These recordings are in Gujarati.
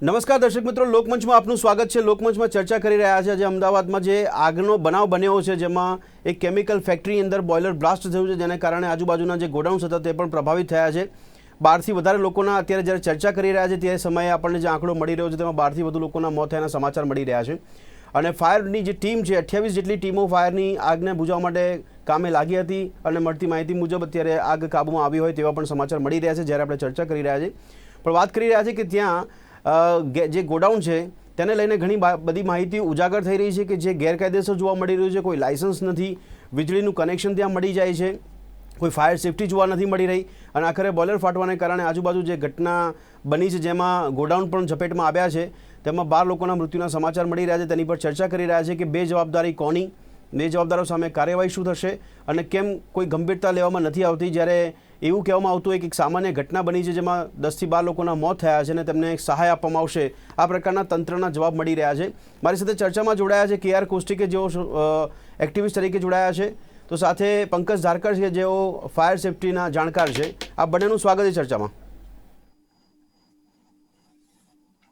નમસ્કાર દર્શક મિત્રો, લોકમંચમાં આપનું સ્વાગત છે। લોકમંચમાં ચર્ચા કરી રહ્યા છે આજે અમદાવાદમાં જે આગનો બનાવ બન્યો છે, જેમાં એક કેમિકલ ફેક્ટરી અંદર બોઇલર બ્લાસ્ટ થયું છે, જેને કારણે આજુબાજુના જે ગોડાઉન્સ હતા તે પણ પ્રભાવિત થયા છે। 12થી વધારે લોકોના અત્યારે જ્યારે ચર્ચા કરી રહ્યા છે તે સમયે આપણને જે આંકડો મળી રહ્યો છે તેમાં 12થી વધુ લોકોના મોત થયાના સમાચાર મળી રહ્યા છે। અને ફાયરની જે ટીમ છે, 28 જેટલી ટીમો ફાયરની આગને બુઝાવવા માટે કામે લાગી હતી અને મળતી માહિતી મુજબ અત્યારે આગ કાબૂમાં આવી હોય તેવા પણ સમાચાર મળી રહ્યા છે જ્યારે આપણે ચર્ચા કરી રહ્યા છીએ। પણ વાત કરી રહ્યા છે કે ત્યાં જે ગોડાઉન છે તેને લઈને ઘણી બધી માહિતી ઉજાગર થઈ રહી છે કે જે ગેરકાયદેસર જોવા મળી રહ્યું છે। કોઈ લાયસન્સ નથી, વીજળીનું કનેક્શન ત્યાં મળી જાય છે, કોઈ ફાયર સેફટી જોવા નથી મળી રહી અને આખરે બોઇલર ફાટવાને કારણે આજુબાજુ જે ઘટના બની છે જેમાં ગોડાઉન પણ ઝપેટમાં આવ્યા છે તેમાં 12 લોકોના મૃત્યુના સમાચાર મળી રહ્યા છે। તેની પર ચર્ચા કરી રહ્યા છે કે બે જવાબદારી કોની, બે જવાબદારો સામે કાર્યવાહી શું થશે અને કેમ કોઈ ગંભીરતા લેવામાં નથી આવતી, જ્યારે એવું કહેવામાં આવતું હોય કે એક સામાન્ય ઘટના બની છે જેમાં 10થી 12 લોકોના મોત થયા છે અને તેમને સહાય આપવામાં આવશે। આ પ્રકારના તંત્રના જવાબ મળી રહ્યા છે। મારી સાથે ચર્ચામાં જોડાયા છે KR કોષ્ટી કે જેઓ એક્ટિવિસ્ટ તરીકે જોડાયા છે, તો સાથે પંકજ ધારકર છે જેઓ ફાયર સેફટીના જાણકાર છે। આ બંનેનું સ્વાગત છે ચર્ચામાં।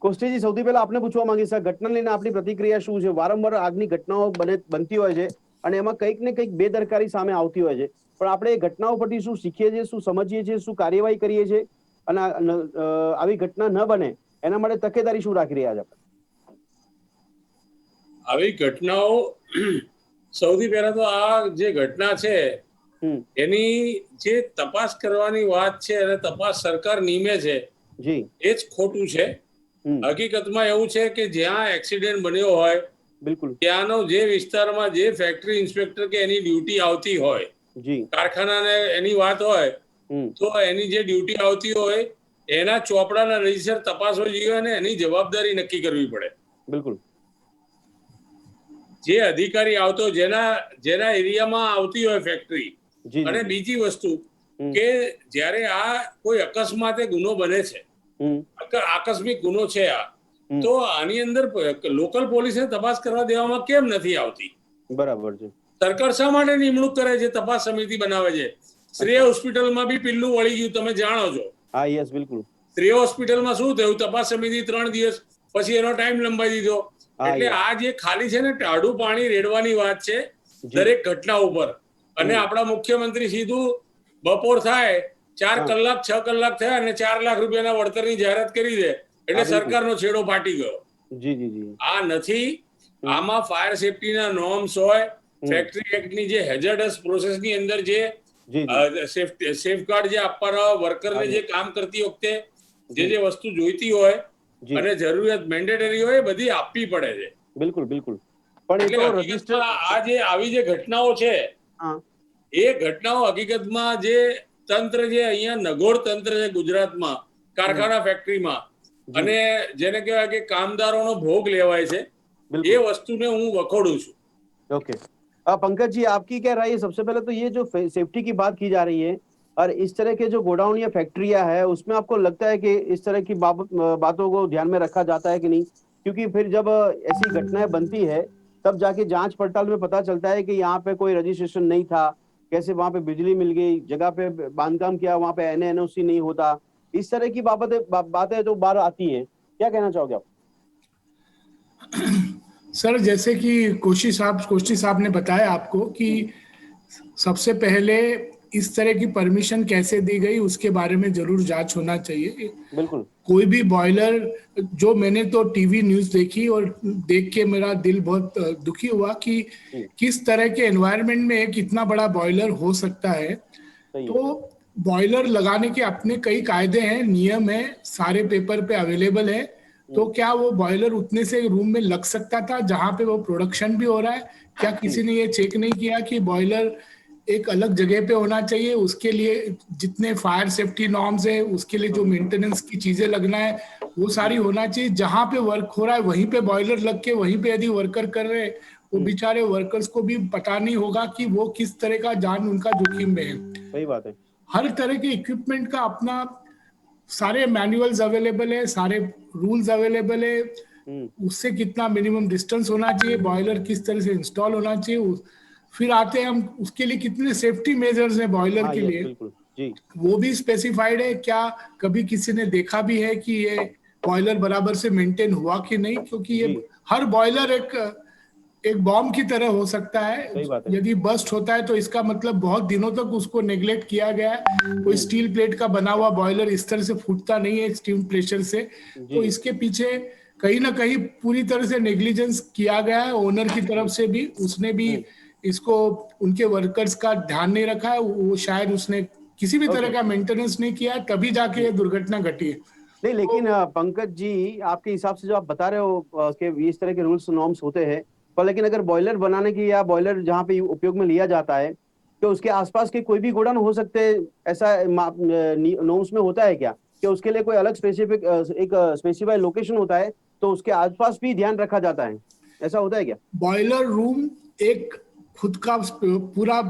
કોષ્ટીજી, સૌથી પહેલા આપને પૂછવા માંગીશ, આ ઘટના લઈને આપની પ્રતિક્રિયા શું છે? વારંવાર આગની ઘટનાઓ બનતી હોય છે અને એમાં કંઈક ને કંઈક બેદરકારી સામે આવતી હોય છે, પણ આપણે એ ઘટનાઓ પરથી શું શીખીએ છીએ, શું સમજીએ છીએ, શું કાર્યવાહી કરીએ છીએ અને આવી ઘટના ન બને એના માટે તકેદારી શું રાખી રહ્યા છે? આવી ઘટનાઓ સૌથી પહેલા તો આ જે ઘટના છે એની જે તપાસ કરવાની વાત છે અને તપાસ સરકાર નીમે છે એ જ ખોટું છે। હકીકતમાં એવું છે કે જ્યાં એક્સિડન્ટ બન્યો હોય બિલકુલ ત્યાંનો જે વિસ્તારમાં જે ફેક્ટરી ઇન્સ્પેક્ટર કે એની ડ્યુટી આવતી હોય, કારખાનાને એની વાત હોય તો એની જે ડ્યુટી આવતી હોય એના ચોપડાના રજીસ્ટર તપાસવા જોઈએ અને એની જવાબદારી નક્કી કરવી પડે। બિલકુલ જે અધિકારી આવતો જેના એરિયામાં આવતી હોય ફેક્ટરી। અને બીજી વસ્તુ કે જ્યારે આ કોઈ અકસ્માતે ગુનો બને છે, આકસ્મિક ગુનો છે આ, તો આની અંદર લોકલ પોલીસને તપાસ કરવા દેવામાં કેમ નથી આવતી? બરાબર છે। સરકાર શા માટે નિમણૂક કરે છે, તપાસ સમિતિ બનાવે છે? શ્રેય હોસ્પિટલમાં બી પિલ્લું વળી ગયું, તમે જાણો છો। હા, યસ, બિલકુલ। શ્રેય હોસ્પિટલમાં શું થયું? તપાસ સમિતિ 3 દિવસ પછી એનો ટાઈમ લંબાઈ દીધો। એટલે આ જે ખાલી છે ને ટાઢું પાણી રેડવાની વાત છે દરેક ઘટના ઉપર। અને આપણા મુખ્યમંત્રી સીધું બપોર થાય 4 કલાક 6 કલાક થયા અને 4 લાખ રૂપિયાના વળતરની જાહેરાત કરી દે એટલે સરકારનો છેડો ફાટી ગયો। આ નથી, આમાં ફાયર સેફટીના નોર્મ્સ હોય, ફેક્ટરી એક્ટની જે હેઝાર્ડસ પ્રોસેસની અંદર જે સેફગાર્ડ જે આપવાના વર્કરને જે કામ કરતી વખતે જે વસ્તુ જોઈતી હોય અને જરૂરિયાત મેન્ડેટરી હોય એ બધી આપવી પડે છે। બિલકુલ બિલકુલ। પણ એ તો રજિસ્ટર આ જે આવી જે ઘટનાઓ છે એ ઘટનાઓ હકીકતમાં જે તંત્ર જે અહીંયા નગોડ તંત્ર છે ગુજરાતમાં, કારખાના ફેક્ટરીમાં, અને જેને કહેવાય કે કામદારોનો ભોગ લેવાય છે, એ વસ્તુને હું વખોડું છું। ओके, पंकज जी, आपकी क्या राय है? सबसे पहले तो ये जो सेफ्टी की बात की जा रही है और इस तरह के जो गोडाउन या फैक्ट्रियां है उसमें आपको लगता है कि इस तरह की बातों को ध्यान में रखा जाता है कि नहीं? क्योंकि फिर जब ऐसी घटनाएं बनती है तब जाके जांच पड़ताल में पता चलता है कि यहाँ पे कोई रजिस्ट्रेशन नहीं था, कैसे वहां पे बिजली मिल गई, जगह पे बांधकाम किया वहां पे NOC नहीं होता, इस तरह की बातें तो बाहर आती है। क्या कहना चाहोगे आप? सर, जैसे कि कोष्टी साहब ने बताया आपको कि सबसे पहले इस तरह की परमिशन कैसे दी गई उसके बारे में जरूर जांच होना चाहिए। बिल्कुल। कोई भी बॉयलर, जो मैंने तो टीवी न्यूज देखी और देख के मेरा दिल बहुत दुखी हुआ कि किस तरह के एनवायरनमेंट में एक इतना बड़ा बॉयलर हो सकता है। तो बॉयलर लगाने के अपने कई कायदे हैं, नियम है, सारे पेपर पे अवेलेबल है। तो क्या वो बॉयलर उतने से रूम में लग सकता था जहां पे वो प्रोडक्शन भी हो रहा है? क्या किसी ने ये चेक नहीं किया कि बॉयलर एक अलग जगह पे होना चाहिए? उसके लिए जितने फायर सेफ्टी नॉर्म्स है, उसके लिए जो मेंटेनेंस की चीजें लगना है वो सारी होना चाहिए। जहां पे वर्क हो रहा है वहीं पे बॉयलर लग के वहीं पे यदि वर्कर कर रहे हैं, वो बेचारे वर्कर्स को भी पता नहीं होगा कि वो किस तरह का जान उनका जोखिम में है। सही बात है। हर तरह के इक्विपमेंट का अपना सारे मैनुअल्स अवेलेबल है, सारे रूल्स अवेलेबल है, उससे कितना मिनिमम डिस्टेंस होना चाहिए, बॉयलर किस तरह से इंस्टॉल होना चाहिए, फिर आते हैं हम उसके लिए कितने सेफ्टी मेजर्स हैं बॉयलर के लिए, बिल्कुल जी, वो भी स्पेसिफाइड है। क्या कभी किसी ने देखा भी है कि ये बॉयलर बराबर से मेंटेन हुआ कि नहीं, क्योंकि ये जी। हर बॉयलर एक बॉम्ब की तरह हो सकता है। सही बात है। यदि बस्ट होता है तो इसका मतलब बहुत दिनों तक उसको नेग्लेक्ट किया गया है। कोई स्टील प्लेट का बना हुआ बॉयलर इस तरह से फूटता नहीं है स्टीम प्रेशर से। तो जी। इसके पीछे कहीं ना कहीं पूरी तरह से नेग्लिजेंस किया गया है ओनर की तरफ से भी। उसने भी इसको, उनके वर्कर्स का ध्यान नहीं रखा है। वो शायद उसने किसी भी तरह ओके। का मेंटेनेंस नहीं किया है, तभी जाके ये दुर्घटना घटी है। नहीं, लेकिन पंकज जी, आपके हिसाब से जो आप बता रहे हो कि इस तरह के रूल्स नॉर्म्स होते हैं, पर लेकिन अगर बॉयलर बनाने की या बॉयलर जहाँ पे उपयोग में लिया जाता है, तो उसके आसपास के कोई भी गोडाउन हो सकते हैं, ऐसा नॉर्म्स में होता है क्या कि उसके लिए कोई अलग स्पेसिफिक एक स्पेसिफाइड लोकेशन होता है, तो उसके आसपास भी ध्यान रखा जाता है, ऐसा होता है क्या? बॉयलर रूम एक खुद का पूरा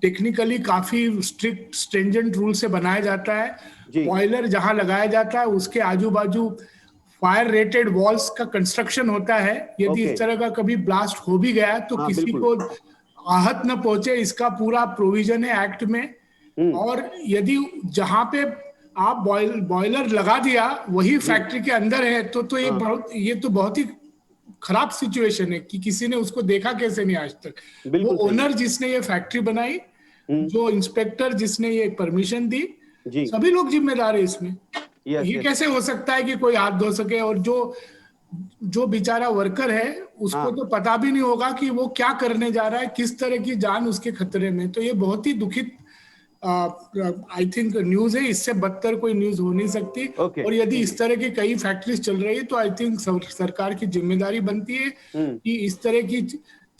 टेक्निकली काफी स्ट्रिक्ट स्ट्रिंजेंट रूल से बनाया जाता है। जी। बॉयलर जहां लगाया जाता है उसके आजू बाजू फायर रेटेड वॉल्स का कंस्ट्रक्शन होता है। यदि ओके। इस तरह का कभी ब्लास्ट हो भी गया तो हाँ, किसी बिल्कुल। को आहत न पहुंचे, इसका पूरा प्रोविजन है एक्ट में। हम्म। और यदि जहां पे आप बॉयलर लगा दिया वही जी। फैक्ट्री के अंदर है तो हाँ, ये तो बहुत ही खराब सिचुएशन है कि किसी ने उसको देखा कैसे नहीं आज तक। वो बिल्कुल सही है। ओनर जिसने ये फैक्ट्री बनाई, हम्म। जो इंस्पेक्टर जिसने ये परमिशन दी, जी। सभी लोग जिम्मेदार है इसमें। यस, ये यस। कैसे हो सकता है कि कोई हाथ धो सके? और जो जो बेचारा वर्कर है उसको हाँ। तो पता भी नहीं होगा कि वो क्या करने जा रहा है, किस तरह की जान उसके खतरे में। तो ये बहुत ही दुखित आई थिंक न्यूज है। इससे बदतर कोई न्यूज हो नहीं सकती। ओके। और यदि इस तरह की कई फैक्ट्रीज चल रही है तो आई थिंक सरकार की जिम्मेदारी बनती है हम्म। कि इस तरह की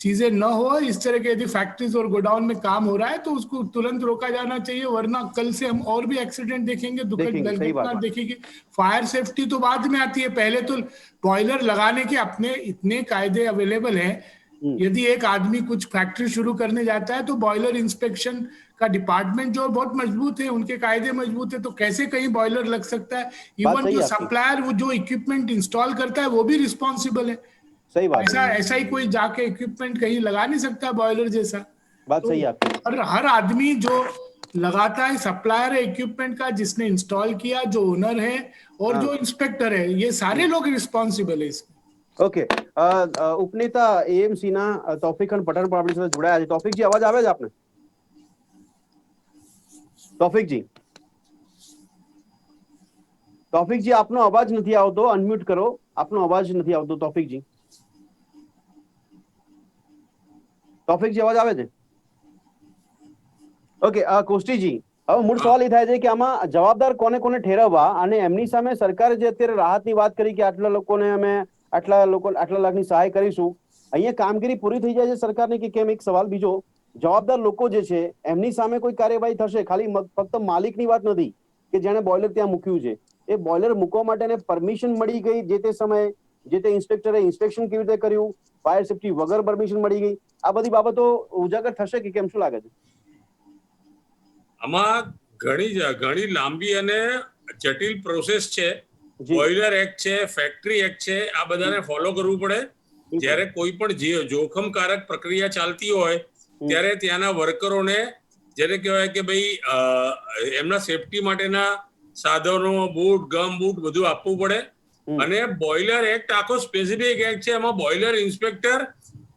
चीजें न हो। इस तरह के यदि फैक्ट्रीज और गोडाउन में काम हो रहा है तो उसको तुरंत रोका जाना चाहिए, वरना कल से हम और भी एक्सीडेंट देखेंगे, दुखद देखेंगे, सही बात दुर्घटना है। देखेंगे। फायर सेफ्टी तो बाद में आती है, पहले तो बॉयलर लगाने के अपने इतने कायदे अवेलेबल हैं। यदि एक आदमी कुछ फैक्ट्री शुरू करने जाता है तो बॉयलर इंस्पेक्शन का डिपार्टमेंट जो बहुत मजबूत है, उनके कायदे मजबूत है, तो कैसे कहीं बॉयलर लग सकता है? बात इवन सही जो है आपकी। सप्लायर वो जो इक्विपमेंट इंस्टॉल करता है वो भी रिस्पॉन्सिबल है। सही बात ऐसा है। ऐसा ही कोई जाके इक्विपमेंट कहीं लगा नहीं सकता बॉयलर जैसा। बात तो सही है आपकी। हर आदमी जो लगाता है, सप्लायर है इक्विपमेंट का, जिसने इंस्टॉल किया, जो ओनर है और हाँ। जो इंस्पेक्टर है, ये सारे लोग रिस्पॉन्सिबल है इसमें। ઓકે. ઉપનેતા એએમસીના તૌફિક ખાન પઠાણ પણ આપણી સાથે જોડાયા છે. તૌફિકજી, અવાજ આવે છે આપને? તૌફિકજી, તૌફિકજી, આપનો અવાજ નથી આવતો. અનમ્યુટ કરો. આપનો અવાજ નથી આવતો તૌફિકજી. તૌફિકજી, અવાજ આવે છે? ઓકે. કોષ્ટીજી, હવે મૂળ સવાલ એ થાય છે કે આમાં જવાબદાર કોને કોને ઠેરવવા, અને એમની સામે સરકારે જે અત્યારે રાહતની વાત કરી કે આટલા લોકોને અમે આટલા લાખની સહાય કરીશું, અહીંયા કામગીરી પૂરી થઈ જાય છે સરકારની કે કેમ? એક સવાલ. બીજો, જવાબદાર લોકો જે છે એમની સામે કોઈ કાર્યવાહી થશે? ખાલી ફક્ત માલિકની વાત નથી કે જેણે બોઇલર ત્યાં મૂક્યું છે, એ બોઇલર મૂકવા માટે પરમિશન મળી ગઈ જે તે સમયે, જે તે ઇન્સ્પેક્ટરે ઇન્સ્પેક્શન કેવી રીતે કર્યું, ફાયર સેફટી વગર પરમિશન મળી ગઈ, આ બધી બાબતો ઉજાગર થશે કે કેમ? શું લાગે છે? આમાં ઘણી લાંબી અને જટિલ પ્રોસેસ છે. બોઇલર એક્ટ છે, ફેક્ટરી એક્ટ છે, આ બધાને ફોલો કરવું પડે. જ્યારે કોઈ પણ જોખમકારક પ્રક્રિયા ચાલતી હોય ત્યારે ત્યાંના વર્કરોને, જેને કહેવાય કે ભાઈ એમના સેફટી માટેના સાધનો, બૂટ, ગમ બૂટ બધું આપવું પડે. અને બોઇલર એક્ટ આખો સ્પેસિફિક એક્ટ છે. એમાં બોઇલર ઇન્સ્પેક્ટર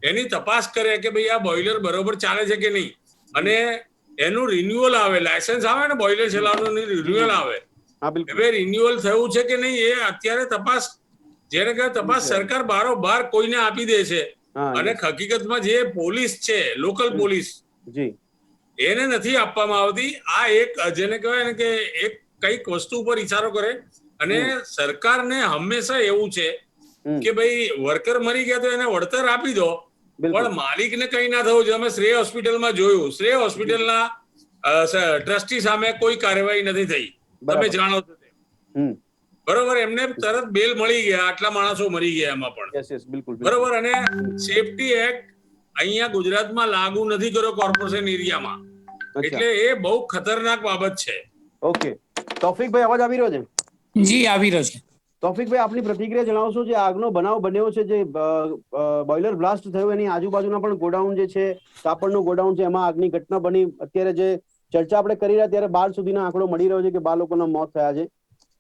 એની તપાસ કરે કે ભાઈ આ બોઇલર બરોબર ચાલે છે કે નહીં, અને એનું રિન્યુઅલ આવે, લાયસન્સ આવે ને બોઇલર ચલાવવાનું રિન્યુઅલ આવે, હવે રિન્યુઅલ થયું છે કે નહીં એ અત્યારે તપાસ, જેને કહેવાય તપાસ સરકાર બારોબાર કોઈને આપી દે છે. અને હકીકતમાં જે પોલીસ છે, લોકલ પોલીસ, એને નથી આપવામાં આવતી. આ એક જેને કહેવાય ને કે એક કઈક વસ્તુ ઉપર ઇશારો કરે. અને સરકારને હંમેશા એવું છે કે ભાઈ વર્કર મરી ગયા તો એને વળતર આપી દો, પણ માલિકને કઈ ના થવું જોઈએ. અમે શ્રેય હોસ્પિટલમાં જોયું, શ્રેય હોસ્પિટલના ટ્રસ્ટી સામે કોઈ કાર્યવાહી નથી થઈ, તમે જાણો છો બરોબર. એમને તરત બેલ મળી ગયા, આટલા માણસો મરી ગયા એમાં પણ, બરોબર. અને સેફટી એક્ટ અહીંયા ગુજરાતમાં લાગુ નથી કર્યો કોર્પોરેશન એરિયામાં, એટલે એ બહુ ખતરનાક બાબત છે. ઓકે. તૌફિકભાઈ, અવાજ આવી રહ્યો છે? જી, આવી રહ્યો છે. તૌફિકભાઈ, આપની પ્રતિક્રિયા જણાવશો. જે આગનો બનાવ બન્યો છે, જે બોઇલર બ્લાસ્ટ થયું, એની આજુબાજુના પણ ગોડાઉન જે છે, કાપડનું ગોડાઉન છે, એમાં આગની ઘટના બની. અત્યારે જે ચર્ચા આપણે કરી રહ્યા ત્યારે 12 સુધીનો આંકડો મળી રહ્યો છે કે 12 લોકોના મોત થયા છે.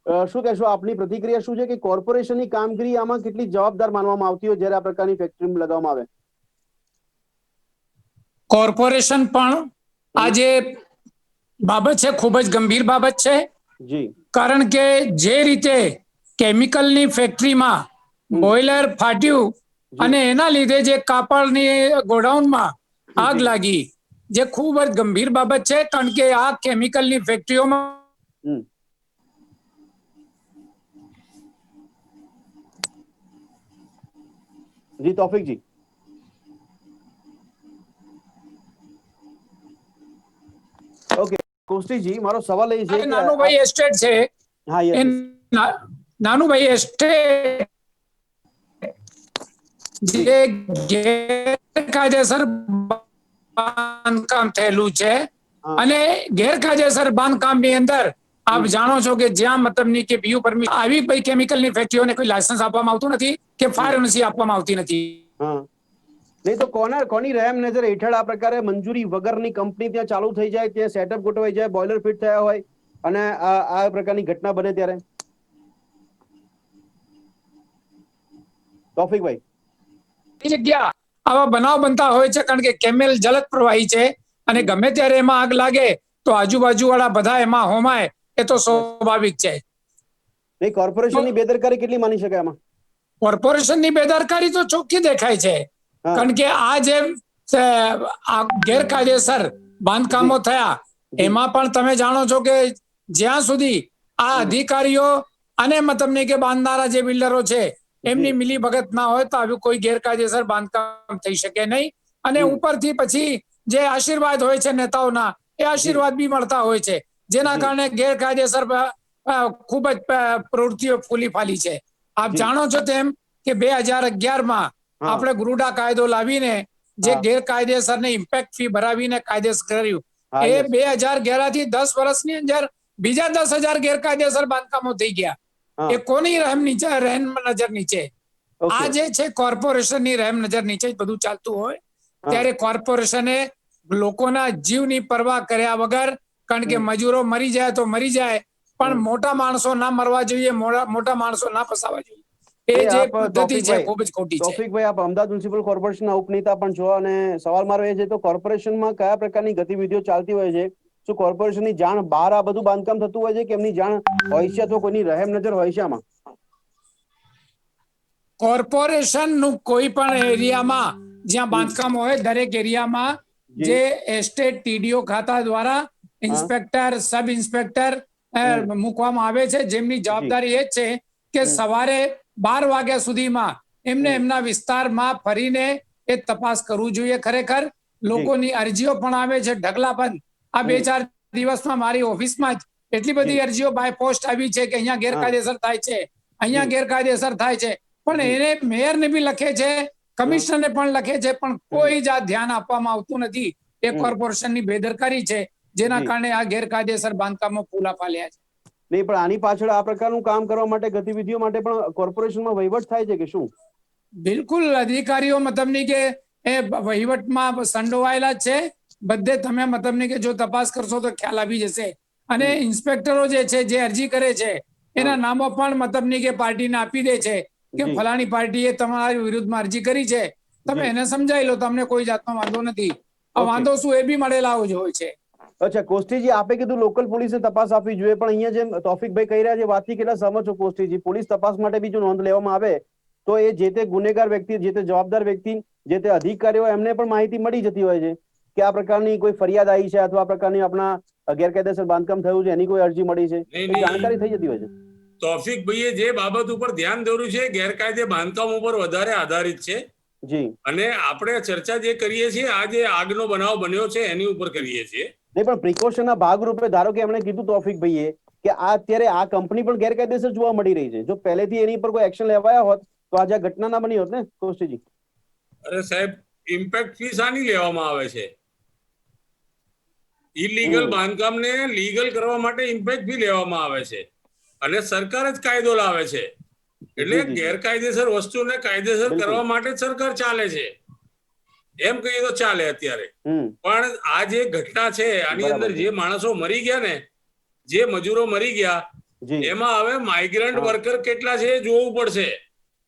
શું કહેશો, આપની પ્રતિક્રિયા શું છે કે કોર્પોરેશનની કામગીરી આમાં કેટલી જવાબદાર માનવામાં આવતી હોય જ્યારે આ પ્રકારની ફેક્ટરી લગાવવામાં આવે? કોર્પોરેશન પણ આ જે બાબત છે ખૂબ જ ગંભીર બાબત છે. જી. કારણ કે જે રીતે કેમિકલની ફેક્ટરીમાં બોઇલર ફાટ્યું અને એના લીધે જે કાપડની ગોડાઉનમાં આગ લાગી, જે ખૂબ જ ગંભીર બાબત છે. કારણ કે આ કેમિકલની ફેક્ટરીઓમાં જી તૌફિકજી. ઓકે કૌશિકજી, મારો સવાલ એ છે કે નાનુભાઈ એસ્ટેટ છે, હા યસ, નાનુભાઈ એસ્ટેટ જે ગેરકાયદેસર બાંધકામ થયેલું છે અને ગેરકાયદેસર બાંધકામની અંદર આપ જાણો છો કે જ્યાં મતલબની કે બીયુ પરમિટ આવી કોઈ કેમિકલની ફેક્ટરીઓને કોઈ લાયસન્સ આપવામાં આવતું નથી કે ફાયર એનઓસી આપવામાં આવતી નથી. નહીં તો કોની રહેમ નજર હેઠળ આ પ્રકારે મંજૂરી વગરની કંપની ત્યાં ચાલુ થઈ જાય, ત્યાં સેટઅપ ગોઠવાઈ જાય, બોઇલર ફિટ થયા હોય અને આ પ્રકારની ઘટના બને ત્યારે? તૌફિકભાઈ, જગ્યા આવા બનાવ બનતા હોય છે કારણ કે કેમેલ જલદ પ્રવાહી છે અને ગમે ત્યારે એમાં આગ લાગે તો આજુબાજુ વાળા બધા એમાં હોમાય, એ તો સ્વાભાવિક છે. નહીં, કોર્પોરેશનની બેદરકારી કેટલી માની શકાય આમાં? કોર્પોરેશનની બેદરકારી તો ચોખ્ખી દેખાય છે. કારણ કે આ જે ગેરકાયદેસર બાંધકામો થયા એમાં પણ તમે જાણો છો કે જ્યાં સુધી આ અધિકારીઓ અને મતલબ કે બાંધનારા જે બિલ્ડરો છે એમની મિલી ભગત ના હોય તો આવી કોઈ ગેરકાયદેસર બાંધકામ થઈ શકે નહીં. અને ઉપરથી પછી જે આશીર્વાદ હોય છે નેતાઓના, એ આશીર્વાદ બી મળતા હોય છે, જેના કારણે ગેરકાયદેસર ખૂબ જ પ્રવૃત્તિઓ ફૂલી ફાલી છે. આપ જાણો છો તેમ કે 2011માં આપણે ગુરુડા કાયદો લાવીને જે ગેરકાયદેસર ને ઇમ્પેક્ટ ફી ભરાવીને કાયદેસર કર્યું, એ 2011 થી 10 વર્ષની અંદર બીજા 10,000 ગેરકાયદેસર બાંધકામો થઈ ગયા. એ કોની રહેમ નજર નીચે? આ જે છે કોર્પોરેશનની રહેમ નજર નીચે બધું ચાલતું હોય. ત્યારે કોર્પોરેશને લોકોના જીવની પરવા કર્યા વગર, કારણ કે મજૂરો મરી જાય તો મરી જાય, પણ મોટા માણસો ના મરવા જોઈએ, મોટા માણસો ના ફસાવા જોઈએ. એ જે પદ્ધતિ છે ખૂબ જ ખોટી છે. તૌફિકભાઈ, આપ અમદાવાદ મ્યુનિસિપલ કોર્પોરેશનના ઉપનેતા પણ છો અને સવાલ મારો એ છે તો કોર્પોરેશનમાં કયા પ્રકારની ગતિવિધિઓ ચાલતી હોય છે? શું કોર્પોરેશનની જાણ બહાર આ બધું બાંધકામ થતું હોય છે કે એમની જાણ હોય છે અથવા કોઈની રહેમ નજર હોય છે આમાં? કોર્પોરેશનનું કોઈ પણ એરિયામાં જ્યાં બાંધકામ હોય દરેક એરિયામાં જે એસ્ટેટ ટીડીઓ ખાતા દ્વારા ઇન્સ્પેક્ટર, સબ ઇન્સ્પેક્ટર મૂકવામાં આવે છે, જેમની જવાબદારી એ છે કે સવારે 12 વાગ્યા સુધીમાં એમને એમના વિસ્તારમાં ફરીને એ તપાસ કરવું જોઈએ. ખરેખર લોકોની અરજીઓ પણ આવે છે ઢગલાબંધ. આ 2-4 દિવસમાં મારી ઓફિસમાં જ એટલી બધી અરજીઓ બાય પોસ્ટ આવી છે કે અહીંયા ગેરકાયદેસર થાય છે, અહીંયા ગેરકાયદેસર થાય છે. પણ એને મેયરને બી લખે છે, કમિશનરને પણ લખે છે, પણ કોઈ જ ધ્યાન આપવામાં આવતું નથી. એ કોર્પોરેશનની બેદરકારી છે, જેના કારણે આ ગેરકાયદેસર બાંધકામો ફૂલા ફાલ્યા છે. નહીં, પણ આની પાછળ આ પ્રકારનું કામ કરવા માટે, ગતિવિધિઓ માટે પણ કોર્પોરેશનમાં વહીવટ થાય છે કે શું? બિલકુલ, અધિકારીઓ મતલબની કે એ વહીવટમાં સંડોવાયેલા છે. બધે તમે મતલબની કે જો તપાસ કરશો તો ખ્યાલ આવી જશે. અને ઇન્સ્પેક્ટરો જે છે, જે અરજી કરે છે, એના નામો પણ મતલબની કે પાર્ટીને આપી દે છે કે ફલાણી પાર્ટીએ તમારી વિરુદ્ધમાં અરજી કરી છે, તમે એને સમજાવી લો, તમને કોઈ જાતનો વાંધો નથી. આ વાંધો શું એ બી મળેલા જ હોય છે. અચ્છા કોષ્ટીજી, આપે કીધું લોકલ પોલીસે તપાસ આપવી જોઈએ, પણ અહીંયા જેમ તૌફિકભાઈ કહી રહ્યા છે વાતથી કેટલા સહમત છો કોષ્ટીજી? પોલીસ તપાસ માટે બી જો નોંધ લેવામાં આવે તો એ જે તે ગુનેગાર વ્યક્તિ, જે તે જવાબદાર વ્યક્તિ, જે તે અધિકારીઓ એમને પણ માહિતી મળી જતી હોય છે કે આ પ્રકારની કોઈ ફરિયાદ આવી છે અથવા આ પ્રકારની આપણા ગેરકાયદેસર બાંધકામ થયું છે, એની કોઈ અરજી મળી છે, જાણકારી થઈ જતી હોય છે. તૌફિકભાઈએ જે બાબત ઉપર ધ્યાન દોર્યું છે ગેરકાયદે બાંધકામ ઉપર વધારે આધારિત છે. જી. અને આપણે ચર્ચા જે કરીએ છીએ, આ જે આગનો બનાવ બન્યો છે એની ઉપર કરીએ છીએ. નહીં, પણ પ્રિકોશનના ભાગરૂપે ધારો કે એમણે કીધું તૌફિકભાઈએ કે આ અત્યારે આ કંપની પણ ગેરકાયદેસર જોવા મળી રહી છે, જો પહેલેથી એની પર કોઈ એક્શન લેવાયા હોત તો આજે આ ઘટના ના બની હોત ને કોષ્ટીજી? અરે સાહેબ, ઇમ્પેક્ટ ફી શાની લેવામાં આવે છે? ઇલીગલ બાંધકામને લીગલ કરવા માટે ઇમ્પેક્ટ ફી લેવામાં આવે છે અને સરકાર જ કાયદો લાવે છે. એટલે ગેરકાયદેસર વસ્તુને કાયદેસર કરવા માટે જ સરકાર ચાલે છે, એમ કહીએ તો ચાલે અત્યારે. પણ આ જે ઘટના છે આની અંદર જે માણસો મરી ગયા ને, જે મજૂરો મરી ગયા, જી એમાં હવે માઇગ્રન્ટ હા. વર્કર કેટલા છે એ જોવું પડશે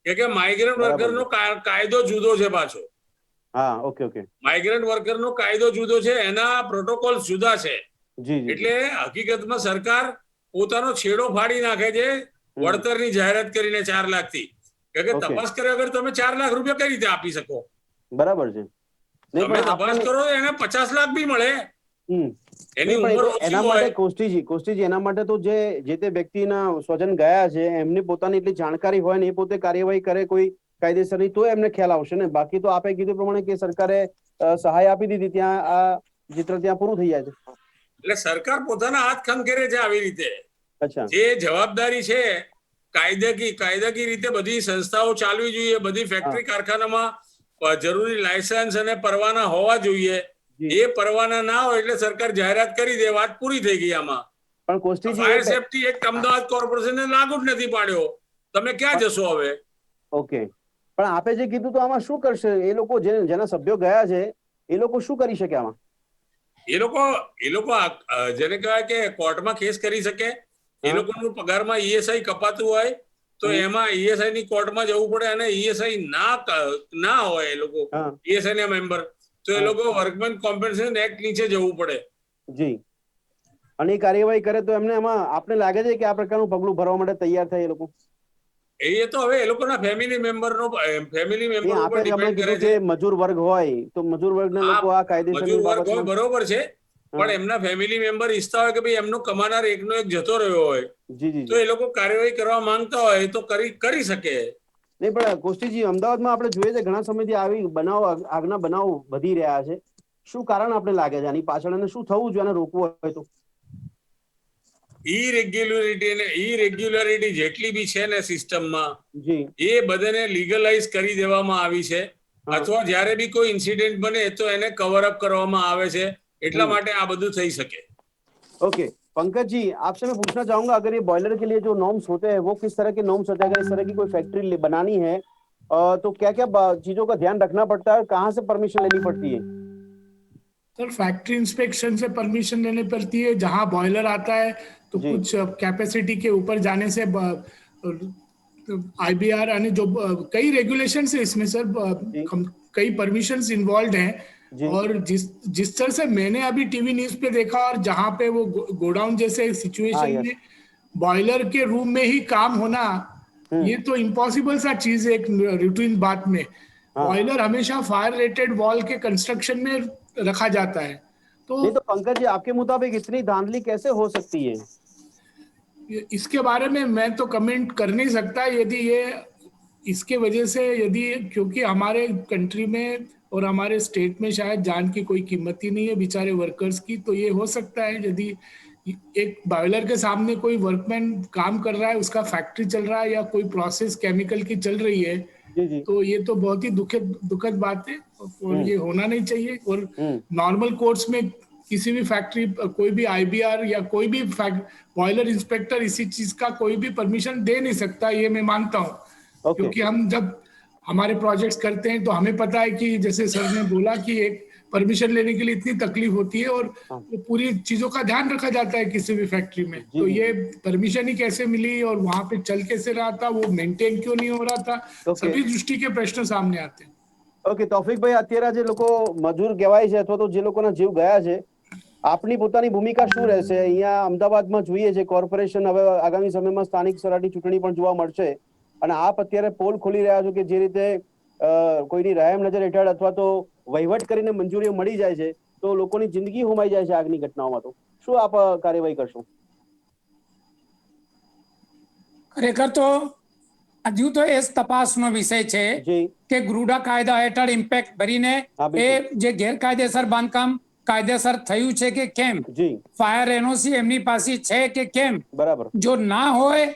કે માઇગ્રન્ટ બરાબર વર્કર નો કાયદો જુદો છે પાછો. હા ઓકે ઓકે માઇગ્રન્ટ વર્કર નો કાયદો જુદો છે, એના પ્રોટોકોલ જુદા છે. જી જી એટલે હકીકતમાં સરકાર પોતાનો છેડો ફાડી નાખે છે વળતરની જાહેરાત કરીને 4 લાખ થી. કે Okay. તપાસ કર્યા વગર તમે 4 લાખ રૂપિયા કઈ રીતે આપી શકો? બરાબર છે. નહીં તમે પણ તપાસ આપણને- કરો એને 50 લાખ બી મળે. હમ. એની નહીં, પણ એ ઉંમર તો ઓછી એના માટે હોય. કોષ્ટીજી એના માટે તો જે તે વ્યક્તિના સ્વજન ગયા છે એમની પોતાની એટલી જાણકારી હોય ને એ પોતે કાર્યવાહી કરે કોઈ કાયદેસરની તો એમને ખ્યાલ આવશે ને. બાકી તો આપે કીધું પ્રમાણે કે સરકારે સહાય આપી દીધી ત્યાં આ ચિત્ર ત્યાં પૂરું થઈ જાય છે. એટલે સરકાર પોતાના હાથ ખંખેરે છે આવી રીતે. અચ્છા જે જવાબદારી છે કાયદાકી રીતે બધી સંસ્થાઓ ચાલવી જોઈએ, બધી ફેક્ટરી કારખાનામાં જરૂરી લાયસન્સ અને પરવાના હોવા જોઈએ. જી. એ પરવાના ના હોય એટલે સરકાર જાહેરાત કરી દે, વાત પૂરી થઈ ગઈ. આમાં પણ કોષ્ટીજી ફાયર સેફટી એક્ટ અમદાવાદ કોર્પોરેશને લાગુ જ નથી પાડ્યો. તમે ક્યાં જશો હવે? ઓકે, પણ આપે જે કીધું તો આમાં શું કરશે એ લોકો જેના સભ્યો ગયા છે એ લોકો શું કરી શકે આમાં? એ લોકો જેને કહેવાય કે કોર્ટમાં કેસ કરી શકે. એ લોકોનું પગારમાં ઈએસઆઈ કપાતું હોય તો એમાં ઈએસઆઈ ની કોર્ટમાં જવું પડે, અને ઈએસઆઈ ના હોય એ લોકો ઈએસઆઈ ના મેમ્બર તો એ લોકો વર્કમેન કોમ્પન્સેશન એક્ટ નીચે જવું પડે. જી. અને એ કાર્યવાહી કરે તો એમને એમાં આપને લાગે છે કે આ પ્રકારનું પગલું ભરવા માટે તૈયાર થાય એ લોકો? એ તો હવે એ લોકોના ફેમિલી મેમ્બર ઉપર આપે ડિપેન્ડ કરે કીધું છે. કે મજૂર વર્ગ હોય તો મજૂર વર્ગના લોકો આ કાયદેસરની મજૂર વર્ગ હોય બાબતમાં બરોબર છે, પણ એમના ફેમિલી મેમ્બર ઈચ્છતા હોય કે ભાઈ એમનો કમાનાર એકનો એક જતો રહ્યો હોય જી જી તો એ લોકો કાર્યવાહી કરવા માંગતા હોય તો કરી શકે. નહીં, પણ કોષ્ટીજી અમદાવાદમાં આપણે જોઈએ છે ઘણા સમયથી આવી આગના બનાવ વધી રહ્યા છે. શું કારણ આપણે લાગે છે આની પાછળ અને શું થવું જોઈએ આને રોકવું હોય તો? ઇરેગ્યુલારિટી જેટલી બી છે ને સિસ્ટમમાં જી એ બધાને લીગલાઇઝ કરી દેવામાં આવી છે. અથવા જ્યારે બી કોઈ ઇન્સિડન્ટ બને તો એને કવર અપ કરવામાં આવે છે. એટલા માટે આ બધું થઈ શકે. ओके पंकज जी, आपसे मैं पूछना चाहूंगा अगर ये बॉयलर के लिए जो नॉर्म्स होते हैं वो किस तरह के नॉर्म्स होते हैं? अगर इस तरह की कोई फैक्ट्री बनानी है तो क्या क्या चीजों का ध्यान रखना पड़ता है और कहाँ से परमिशन लेनी पड़ती है? सर फैक्ट्री इंस्पेक्शन से परमिशन लेनी पड़ती है. जहां बॉयलर आता है तो जी. कुछ कैपेसिटी के ऊपर जाने से आईबीआर यानी जो कई रेगुलेशंस है इसमें सर, कई परमिशंस इन्वॉल्व हैं. और जिस तरह से मैंने अभी टीवी न्यूज पे देखा और जहां पे वो गोडाउन जैसे सिचुएशन में बॉयलर के रूम में ही काम होना, ये तो इम्पॉसिबल सा चीज है एक रूटीन बात में. बॉयलर हमेशा फायर रेटेड वॉल के कंस्ट्रक्शन में रखा जाता है. नहीं तो पंकज जी, आपके मुताबिक इतनी धांधली कैसे हो सकती है? इसके बारे में मैं तो कमेंट कर नहीं सकता. यदि ये इसके वजह से क्योंकि हमारे कंट्री में और हमारे स्टेट में शायद जान की कोई कीमत ही नहीं है बेचारे वर्कर्स की, तो ये हो सकता है यदि एक बॉयलर के सामने कोई वर्कमैन काम कर रहा है, उसका फैक्ट्री चल रहा है या कोई प्रोसेस केमिकल की चल रही है, तो ये तो बहुत ही दुखद बात है और ये होना नहीं चाहिए. और नॉर्मल कोर्ट्स में किसी भी फैक्ट्री, कोई भी आईबीआर या कोई भी बॉयलर इंस्पेक्टर इसी चीज का कोई भी परमिशन दे नहीं सकता, ये मैं मानता हूँ. क्योंकि हम जब हमारे प्रोजेक्ट्स करते हैं तो हमें पता है कि जैसे सर ने बोला कि एक परमिशन लेने के लिए इतनी तकलीफ होती है और वो पूरी चीजों का ध्यान रखा जाता है किसी भी फैक्ट्री में. तो ये परमिशन ही कैसे मिली और वहां पे चल कैसे रहा था, वो मेंटेन क्यों नहीं हो रहा था, सभी दृष्टि के प्रश्न सामने आते हैं. ઓકે તૌફિકભાઈ, અત્યારે જે લોકો મજૂર કહેવાય છે અથવા તો જે લોકોના જીવ ગયા છે, આપની પોતાની ભૂમિકા શું રહેશે? અહીંયા અમદાવાદમાં જોઈએ છે કોર્પોરેશન હવે આગામી સમયમાં સ્થાનિક સ્વરાજની ચૂંટણી પણ જોવા મળશે અને આપ અત્યારે પોલ ખોલી રહ્યા છો કે જે રીતે કોઈની રહેમ નજર હેઠળ અથવા તો વહીવટ કરીને મંજૂરીઓ મળી જાય છે તો લોકોની જિંદગી હોમાઈ જાય છે આગની ઘટનાઓમાં, તો શું આપ કાર્યવાહી કરશો? ખરેખર તો હજુ તો એ તપાસનો વિષય છે કે ગ્રુડા કાયદા હેઠળ ઇમ્પેક્ટ ભરીને એ જે ગેરકાયદેસર બાંધકામ કાયદેસર થયું છે કે કેમ, ફાયર એનઓસી એમની પાસે છે કે કેમ, બરાબર. જો ના હોય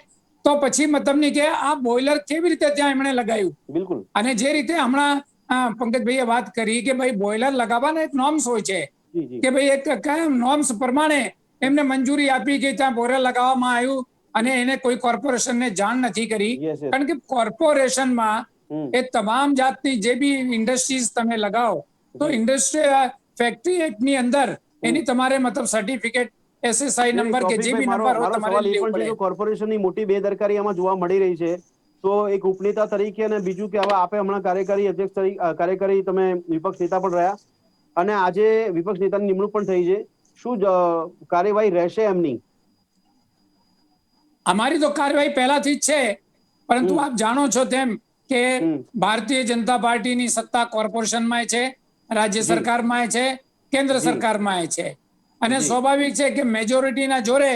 તો પછી મતલબ નહીં કે આ બોઇલર કેવી રીતે ત્યાં એમણે લગાવ્યું. બિલકુલ. અને જે રીતે હમણાં પંકજભાઈએ વાત કરી કે ભાઈ બોઇલર લગાવવાના એક નોર્મ્સ હોય છે કે ભાઈ એક કયા નોર્મ્સ પ્રમાણે એમને મંજૂરી આપી કે ત્યાં બોઇલર લગાવવામાં આવ્યું અને એને કોઈ કોર્પોરેશનને જાણ નથી કરી. કારણ કે કોર્પોરેશનમાં એ તમામ જાતની જે બી ઇન્ડસ્ટ્રીઝ તમે લગાવો તો ઇન્ડસ્ટ્રી ફેક્ટરી એક્ટની અંદર એની તમારે મતલબ સર્ટિફિકેટ SSI નંબર કે જે બી નંબર હોય તમારે સવાલ એ લેવું પણ છે પડે. કે કોર્પોરેશનની મોટી બેદરકારી આમાં જોવા મળી રહી છે. તો એક ઉપનેતા તરીકે અને બીજું કે હવે આપે હમણાં કાર્યકારી અધ્યક્ષ તરીકે કાર્યકારી તમે વિપક્ષ નેતા પણ રહ્યા અને આજે વિપક્ષ નેતાની નિમણૂક પણ થઈ છે. શું કાર્યવાહી રહેશે એમની? અમારી તો કાર્યવાહી પહેલાથી જ છે, પરંતુ આપ જાણો છો તેમ કે ભારતીય જનતા પાર્ટીની સત્તા કોર્પોરેશનમાં છે, રાજ્ય જી સરકારમાં છે, કેન્દ્ર જી સરકારમાં છે, અને જી સ્વાભાવિક છે કે મેજોરિટીના જોરે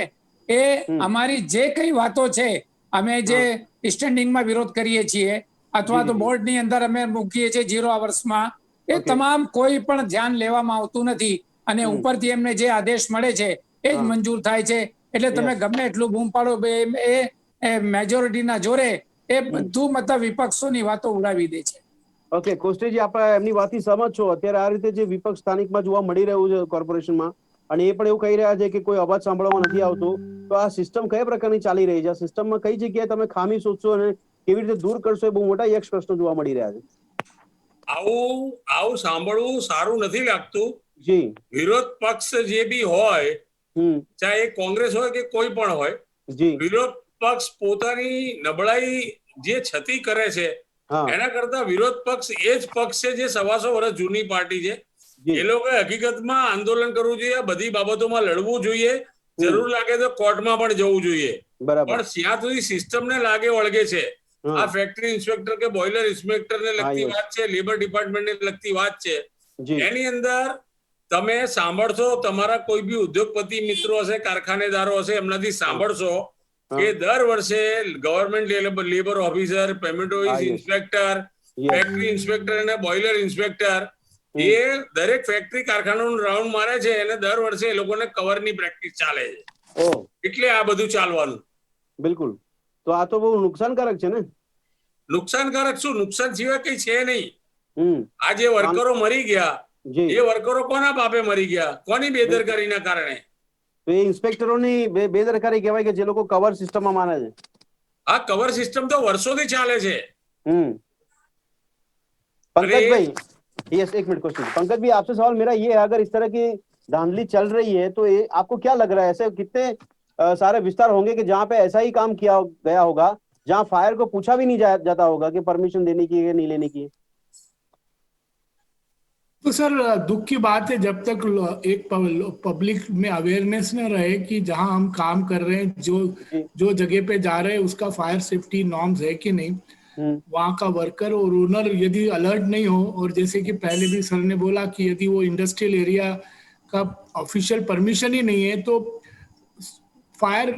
એ હમ અમારી જે કઈ વાતો છે, અમે જે હા સ્ટેન્ડિંગમાં વિરોધ કરીએ છીએ જી અથવા તો જી જી બોર્ડની અંદર અમે મૂકીએ છીએ 0 અવર્સમાં, એ ઓકે તમામ કોઈ પણ ધ્યાન લેવામાં આવતું નથી અને ઉપરથી એમને જે આદેશ મળે છે એ જ હા મંજૂર થાય છે. એટલે તમે યસ ગમે એટલું બૂમ પાડો એ મેજોરિટીના જોરે એ બધું મતલબ વિપક્ષોની વાતો ઉડાવી દે છે. ઓકે કોષ્ટેજી, આપણે એમની વાતથી સહમત છો? અત્યારે આ રીતે જે વિપક્ષ સ્થાનિકમાં જોવા મળી રહ્યું છે કોર્પોરેશનમાં, અને એ પણ એવું કહી રહ્યા છે કે કોઈ અવાજ સાંભળવામાં નથી આવતો, તો આ સિસ્ટમ કયા પ્રકારની ચાલી રહી છે? આ સિસ્ટમમાં કઈ જગ્યાએ તમે ખામી શોધશો અને કેવી રીતે દૂર કરશો, એ બહુ મોટા યક્ષ પ્રશ્નો જોવા મળી રહ્યા છે. આવું સાંભળવું સારું નથી લાગતું. જી વિરોધ પક્ષ જે બી હોય, હમ ચાહે એ કોંગ્રેસ હોય કે કોઈ પણ હોય, જી વિરોધ પક્ષ પોતાની નબળાઈ જે છતી કરે છે હા એના કરતા વિરોધ પક્ષ એ જ પક્ષ છે જે 125 વર્ષ જૂની પાર્ટી છે. જી એ લોકોએ હકીકતમાં આંદોલન કરવું જોઈએ, બધી બાબતોમાં લડવું જોઈએ, જરૂર લાગે તો કોર્ટમાં પણ જવું જોઈએ. બરાબર. પણ જ્યાં સુધી સિસ્ટમને લાગે વળગે છે, હા આ ફેક્ટરી ઇન્સ્પેક્ટર કે બોઇલર ઇન્સ્પેક્ટરને હા લગતી યસ વાત છે, લેબર ડિપાર્ટમેન્ટને લગતી વાત છે, જી એની અંદર તમે સાંભળશો, તમારા કોઈ બી ઉદ્યોગપતિ મિત્રો હશે, કારખાનેદારો હશે, એમનાથી સાંભળશો હા કે દર વર્ષે ગવર્મેન્ટ લેબર ઓફિસર, પેમેન્ટ હા office yes inspector, yes factory inspector અને બોઇલર ઇન્સ્પેક્ટર હમ એ દરેક ફેક્ટરી કારખાનાનું રાઉન્ડ મારે છે અને દર વર્ષે એ લોકોને કવરની પ્રેક્ટિસ ચાલે છે. ઓહ એટલે આ બધું ચાલવાનું. બિલકુલ. તો આ તો બહુ નુકસાનકારક છે ને? નુકસાનકારક શું? નુકસાન સિવાય કઈ છે નહીં. હમ આ જે વર્કરો મરી ગયા, જી એ વર્કરો કોના પાપે મરી ગયા? કોની બિલકુલ. બેદરકારીના કારણે? તો એ ઇન્સ્પેક્ટરોની બેદરકારી કહેવાય કે જે લોકો કવર સિસ્ટમમાં માને છે. આ કવર સિસ્ટમ તો વર્ષોથી ચાલે છે. हम्म અને पंकज भाई, यस एक मिनट क्वेश्चन। पंकज भाई आपसे सवाल मेरा ये है, अगर इस तरह की धांधली चल रही है तो ये आपको क्या लग रहा है, ऐसे कितने सारे विस्तार होंगे कि जहाँ पे ऐसा ही काम किया गया होगा, जहाँ फायर को पूछा भी नहीं जाता होगा कि परमिशन देने की है नहीं लेने की है? तो सर दुख की बात है, जब तक एक पब्लिक में अवेयरनेस न रहे कि जहां हम काम कर रहे हैं, जी जो जगह पे जा रहे हैं उसका फायर सेफ्टी नॉर्म्स है कि नहीं, वहाँ का वर्कर और ओनर यदि अलर्ट नहीं हो, और जैसे कि पहले भी सर ने बोला कि यदि वो इंडस्ट्रियल एरिया का ऑफिशियल परमिशन ही नहीं है, तो फायर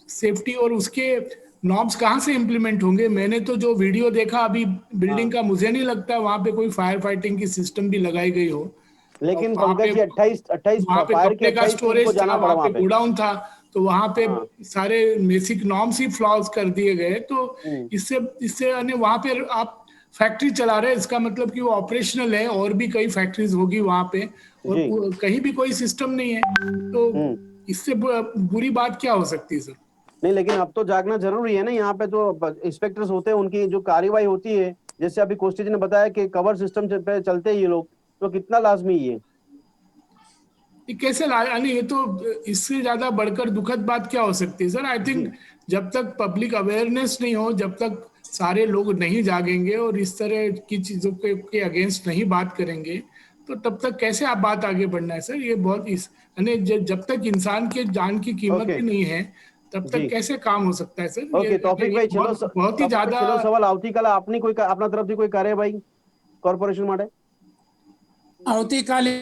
सेफ्टी और उसके नॉर्म्स कहाँ से इम्प्लीमेंट होंगे? मैंने तो जो वीडियो देखा अभी बिल्डिंग का, मुझे नहीं लगता वहां पे कोई फायर फाइटिंग की सिस्टम भी लगाई गई हो। और लेकिन वहां पंकज पे जी 28 वहां पे फायर की कपड़े का 28 टीम को स्टोरेज था, जाना पड़ा वहां पे वहां पे। गोडाउन था, तो वहां पे हाँ सारे बेसिक नॉर्म्स ही फ्लॉज कर दिए गए। तो इससे इससे वहां पे आप फैक्ट्री चला रहे हैं, इसका मतलब कि वो ऑपरेशनल है, और भी कई फैक्ट्रीज होगी वहां पे, और जी कहीं भी कोई सिस्टम नहीं है, तो इससे बुरी बात क्या हो सकती है सर? नहीं, लेकिन अब तो जागना जरूरी है ना। यहाँ पे जो इंस्पेक्टर्स होते हैं उनकी जो कार्यवाही होती है, जैसे अभी कोष्टी जी ने बताया कि कवर सिस्टम पे चलते हैं ये लोग, तो कितना लाजमी है ये कैसे यानी ये तो इससे ज्यादा बढ़कर दुखद बात क्या हो सकती है सर? आई जी थिंक जब तक पब्लिक अवेयरनेस नहीं हो, जब तक सारे लोग नहीं जागेंगे और इस तरह की चीजों के अगेंस्ट नहीं बात करेंगे, तो तब तक कैसे आप बात आगे बढ़ना है सर? ये बहुत यानी जब तक इंसान के जान की कीमत ओके ही नहीं है, तब जी तक कैसे काम हो सकता है सर? ओके तौफिक भाई, चलो बहुत ही तौफिक भाई, ज्यादा। चलो सवाल આવતી કાલે આપની કોઈ આપના તરફથી કોઈ કાર્યવાહી કોર્પોરેશન માટે? આવતીકાલે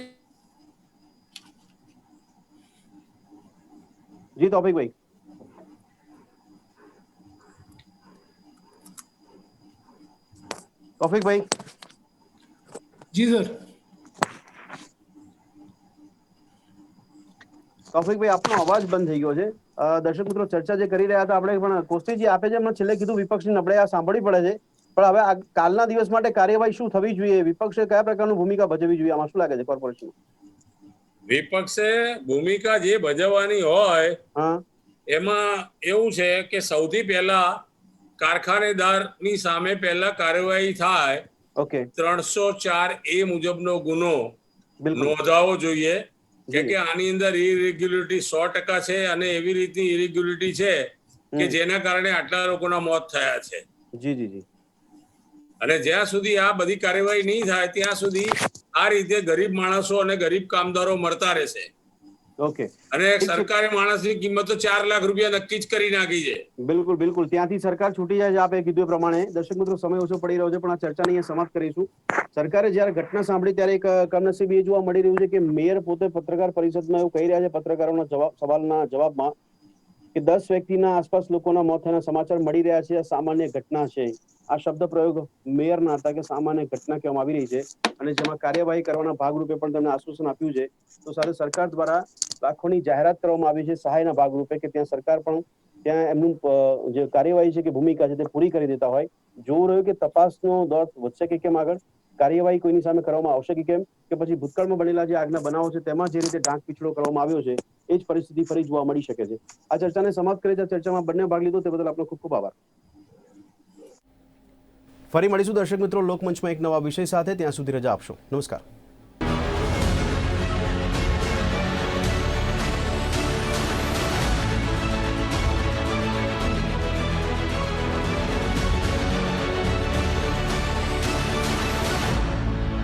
જી તૌફિક ભાઈ। તૌફિક ભાઈ, जी सर। તૌફિક ભાઈ આપનો અવાજ બંધ થઈ ગયો છે। દર્શક મિત્રો ચર્ચા જે કરી રહ્યા હતા આપણે, પણ કોષ્ટીજી આપે જે હમણાં છેલ્લે કીધું વિપક્ષની નબળાઈ આ સાંભળવી પડે છે, પણ હવે આ કાલના દિવસ માટે કાર્યવાહી શું થવી જોઈએ? વિપક્ષે કયા પ્રકારની ભૂમિકા ભજવવી જોઈએ આમાં, શું લાગે છે કોર્પોરેશન? વિપક્ષે ભૂમિકા જે ભજવવાની હોય હા એમાં એવું છે કે સૌથી પહેલા કારખાનેદારની સામે પહેલા કાર્યવાહી થાય, ઓકે 304A મુજબનો ગુનો બિલકુલ નોંધાવો જોઈએ, કે આની અંદર ઇરેગ્યુલરિટી 100% છે અને એવી રીતની ઇરેગ્યુલરિટી છે કે જેના કારણે આટલા લોકોના મોત થયા છે. જી જી જી. અને જ્યાં સુધી આ બધી કાર્યવાહી નહીં થાય ત્યાં સુધી આ રીતે ગરીબ માણસો અને ગરીબ કામદારો મરતા રહેશે. ઓકે. અને સરકારે માણસની કિંમત તો 4 લાખ રૂપિયા નક્કી જ કરી નાખી છે. બિલકુલ બિલકુલ, ત્યાંથી સરકાર છૂટી જાય છે. આપે કીધું એ પ્રમાણે. દર્શક મિત્રો, સમય ઓછો પડી રહ્યો છે પણ આ ચર્ચાને અહીંયા સમાપ્ત કરીશું. સરકારે જ્યારે ઘટના સાંભળી ત્યારે એક કમનસીબી એ જોવા મળી રહ્યું છે કે મેયર પોતે પત્રકાર પરિષદમાં એવું કહી રહ્યા છે પત્રકારોના સવાલના જવાબમાં કે 10 વ્યક્તિના આસપાસ લોકોના મોત થયાના સમાચાર મળી રહ્યા છે, સામાન્ય ઘટના છે. આ શબ્દ પ્રયોગ મેયરના હતા કે સામાન્ય ઘટના કહેવામાં આવી રહી છે અને જેમાં કાર્યવાહી કરવાના ભાગરૂપે પણ તેમને આશ્વાસન આપ્યું છે. તો સાથે સરકાર દ્વારા લાખોની જાહેરાત કરવામાં આવી છે સહાયના ભાગરૂપે કે ત્યાં સરકાર પણ ત્યાં એમનું જે કાર્યવાહી છે કે ભૂમિકા છે તે પૂરી કરી દેતા હોય. જોવું રહ્યું કે તપાસનો દોર વધશે કે કેમ આગળ, કાર્યવાહી કોઈની સામે કરવામાં આવશે કે કેમ, કે પછી ભૂતકાળમાં બનેલા જે આગના બનાવો છે તેમાં જે રીતે ઢાંક પીછડો કરવામાં આવ્યો છે એ જ પરિસ્થિતિ ફરી જોવા મળી શકે છે. આ ચર્ચાને સમાપ્ત કરી ચર્ચામાં બંને ભાગ લીધો તે બદલ આપનો ખૂબ ખૂબ આભાર. ફરી મળીશું દર્શક મિત્રો લોકમંચમાં એક નવા વિષય સાથે. ત્યાં સુધી રજા આપશો. નમસ્કાર.